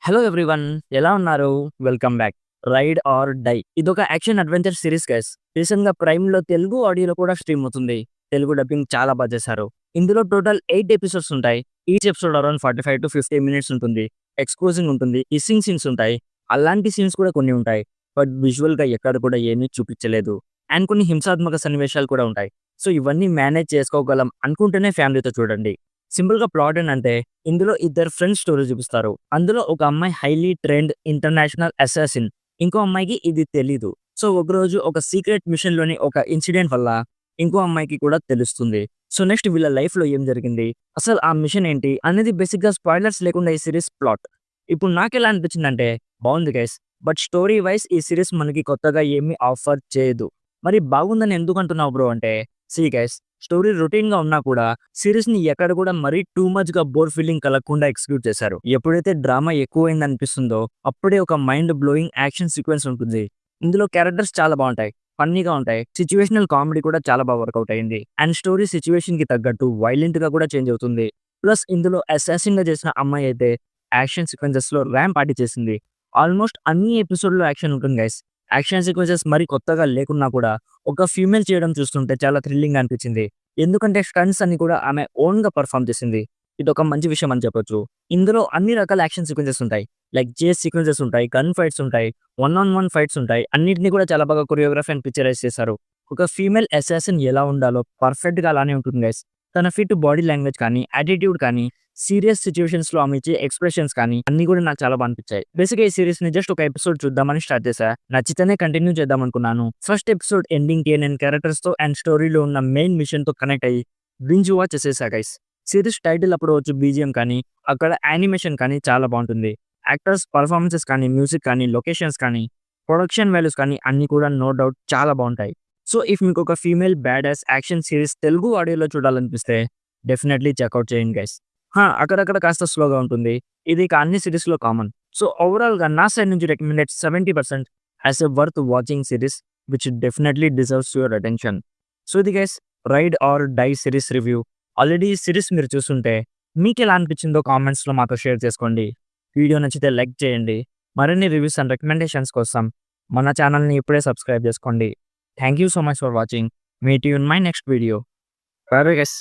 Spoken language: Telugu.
హలో ఎవ్రీవన్, ఎలా ఉన్నారు? Welcome back. Ride or die ఇదొక action adventure series guys. Recent గా ప్రైమ్ లో తెలుగు ఆడియోలో కూడా స్ట్రీమ్ అవుతుంది. తెలుగు డబ్బింగ్ చాలా బాగా చేశారు. ఇందులో టోటల్ 8 ఎపిసోడ్స్ ఉంటాయి. Each episode around 45 to 50 minutes ఉంటుంది. ఎక్స్క్లూజింగ్ ఉంటుంది, కిస్సింగ్ సీన్స్ ఉంటాయి. అలాంటి సీన్స్ కూడా కొన్ని ఉంటాయి. బట్ విజువల్ గా ఎక్కడ కూడా ఏమీ చూపించలేదు. అండ్ కొన్ని హింసాత్మక సన్నివేశాలు కూడా ఉంటాయి. సో ఇవన్నీ మేనేజ్ చేసుకోగలం అనుకుంటేనే ఫ్యామిలీతో చూడండి. సింపుల్ గా ప్లాట్ ఏంటంటే, ఇందులో ఇద్దరు ఫ్రెండ్స్ స్టోరీ చూపిస్తారు. అందులో ఒక అమ్మాయి హైలీ ట్రెండ్ ఇంటర్నేషనల్ అసాసిన్. ఇంకో అమ్మాయికి ఇది తెలీదు. సో ఒకరోజు ఒక సీక్రెట్ మిషన్ లోని ఒక ఇన్సిడెంట్ వల్ల ఇంకో అమ్మాయికి కూడా తెలుస్తుంది. సో నెక్స్ట్ వీళ్ళ లైఫ్ లో ఏం జరిగింది, అసలు ఆ మిషన్ ఏంటి అనేది బేసిక్ గా స్పాయిలర్స్ లేకుండా ఈ సిరీస్ ప్లాట్. ఇప్పుడు నాకు ఎలా అనిపించిందంటే, బాగుంది గైస్, బట్ స్టోరీ వైస్ ఈ సిరీస్ మనకి కొత్తగా ఏమీ ఆఫర్ చేయదు. మరి బాగుందని ఎందుకు అంటున్నావు బ్రో అంటే, సీ గైస్, స్టోరీ రొటీన్ గా ఉన్నా కూడా సిరీస్ ని ఎక్కడ కూడా మరీ టూ మచ్ గా బోర్ ఫీలింగ్ కలగకుండా ఎగ్జిక్యూట్ చేశారు. ఎప్పుడైతే డ్రామా ఎక్కువైంది అనిపిస్తుందో అప్పుడే ఒక మైండ్ బ్లోయింగ్ యాక్షన్ సీక్వెన్స్ ఉంటుంది. ఇందులో క్యారెక్టర్స్ చాలా బాగుంటాయి, ఫన్నీగా ఉంటాయి. సిచ్యువేషనల్ కామెడీ కూడా చాలా బాగా వర్కౌట్ అయింది. అండ్ స్టోరీ సిచ్యువేషన్ కి తగ్గట్టు వైలెంట్ గా కూడా చేంజ్ అవుతుంది. ప్లస్ ఇందులో అసాసిన్ గా చేసిన అమ్మాయి అయితే యాక్షన్ సీక్వెన్సెస్ లో ర్యాంప్ పార్టీ చేసింది. ఆల్మోస్ట్ అన్ని ఎపిసోడ్ లో యాక్షన్ ఉంటుంది గైస్. యాక్షన్ సీక్వెన్సెస్ మరి కొత్తగా లేకున్నా కూడా ఒక ఫీమేల్ చేయడం చూస్తుంటే చాలా థ్రిల్లింగ్ అనిపించింది. ఎందుకంటే స్టంట్స్ అన్ని కూడా ఆమె ఓన్ గా పర్ఫామ్ చేసింది. ఇది ఒక మంచి విషయం అని చెప్పొచ్చు. ఇందులో అన్ని రకాల యాక్షన్ సీక్వెన్సెస్ ఉంటాయి. లైక్ చేస్ సీక్వెన్సెస్ ఉంటాయి, గన్ ఫైట్స్ ఉంటాయి, వన్ ఆన్ వన్ ఫైట్స్ ఉంటాయి. అన్నిటిని కూడా చాలా బాగా కొరియోగ్రఫీ అండ్ పిక్చరైజ్ చేశారు. ఒక ఫీమేల్ అసాసిన్ ఎలా ఉండాలో పర్ఫెక్ట్ గా అలానే ఉంటుంది గైస్. తన ఫిట్ బాడీ లాంగ్వేజ్ కానీ, యాటిట్యూడ్ కానీ, సీరియస్ సిచ్యువేషన్స్ లో ఆమె ఇచ్చే ఎక్స్ప్రెషన్స్ కానీ అన్ని కూడా నాకు చాలా బాగా అనిపించాయి. బేసిక్ ఈ సిరీస్ ని జస్ట్ ఒక ఎపిసోడ్ చూద్దామని స్టార్ట్ చేశా. నచ్చితేనే కంటిన్యూ చేద్దాం అనుకున్నాను. ఫస్ట్ ఎపిసోడ్ ఎండింగ్ కి నేను క్యారెక్టర్స్ తో అండ్ స్టోరీలో ఉన్న మెయిన్ మిషన్ తో కనెక్ట్ అయ్యి బింజ్ వాచ్ చేసేసా గైస్. సిరీస్ టైటిల్ అప్పుడు వచ్చి బీజిఎం కానీ, అక్కడ యానిమేషన్ కానీ చాలా బాగుంటుంది. యాక్టర్స్ పర్ఫార్మెన్సెస్ కానీ, మ్యూజిక్ కానీ, లొకేషన్స్ కానీ, ప్రొడక్షన్ వాల్యూస్ కానీ అన్ని కూడా నో డౌట్ చాలా బాగుంటాయి. సో ఇఫ్ మీకు ఒక female bad ass action series తెలుగు ఆడియోలో చూడాలనిపిస్తే డెఫినెట్లీ చెక్అవుట్ చేయండి గైస్. అక్కడక్కడ కాస్త స్లోగా ఉంటుంది. ఇది ఇక అన్ని సిరీస్ లో కామన్. సో ఓవరాల్ గా నా సైడ్ నుంచి recommended 70% as a worth watching series which definitely deserves your attention. So ఇది guys, ride or die series review. Already ఈ సిరీస్ మీరు చూస్తుంటే మీకు ఎలా అనిపించిందో కామెంట్స్ లో మాతో షేర్ చేసుకోండి. వీడియో నచ్చితే లైక్ చేయండి. మరిన్ని రివ్యూస్ అండ్ రికమెండేషన్స్ కోసం మన ఛానల్ని ఇప్పుడే సబ్స్క్రైబ్ చేసుకోండి. Thank you so much for watching. Meet you in my next video. By bye guys.